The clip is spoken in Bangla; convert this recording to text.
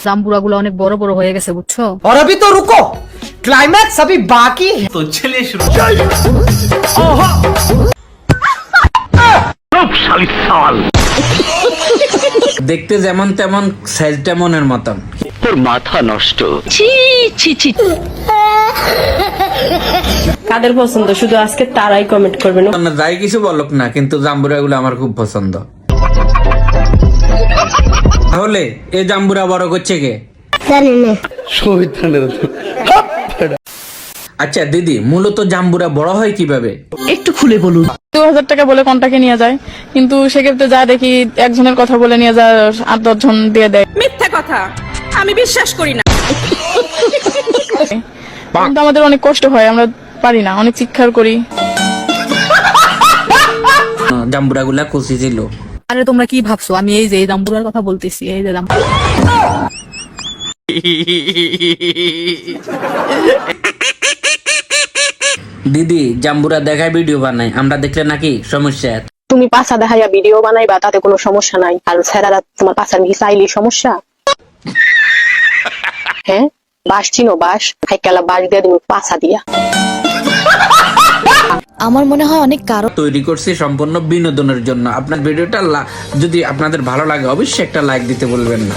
জাম্বুরা গুলো অনেক বড় বড় হয়ে গেছে বুঝছো। और अभी तो रुको, क्लाइमैक्स अभी बाकी है। तो चलिए शुरू। দেখতে যেমন তেমন, সাইজটা মনের মতন। তোর মাথা নষ্ট। কাদের পছন্দ শুধু আজকে তারাই কমেন্ট করবেন। না যাই কিছু বলক না, কিন্তু জাম্বুরা গুলো আমার খুব পছন্দ। তাহলে এই জাম্বুরা বড় করছে কে? আচ্ছা দিদি, মূলত জাম্বুরা বড় হয় কিভাবে? একটু খুলে বলুন। 2000 টাকা বলে কন্টাকে নিয়ে যায়, কিন্তু সেক্ষেত্রে যা দেখি একজনের কথা বলে নিয়ে যায় 8-10 জন দিয়ে দেয়। মিথ্যা কথা, আমি বিশ্বাস করি না। কিন্তু আমাদের অনেক কষ্ট হয়, আমরা পারি না, অনেক চিৎকার করি। জাম্বুরা গুলা কুচি ছিল। আরে তোমরা কি ভাবছো আমি এই যে এই জাম্বুরার কথা বলতেছি, এই যে দিদি জাম্বুরা দেখায় ভিডিও বানায়, আমরা দেখলে নাকি সমস্যা? তুমি পাছা দেখাইয়া ভিডিও বানাইবা, তাতে কোনো সমস্যা নাই। আর স্যারারা তোমার পাছার কি চাইলে সমস্যা? হ্যাঁ, বাস চিনো? বাস হাইকালা বাস দিয়ে তুমি পাছা দিয়া। আমার মনে হয় অনেক কারণ তৈরি করছি সম্পূর্ণ বিনোদনের জন্য। আপনার ভিডিওটা যদি আপনাদের ভালো লাগে অবশ্যই একটা লাইক দিতে বলবেন না।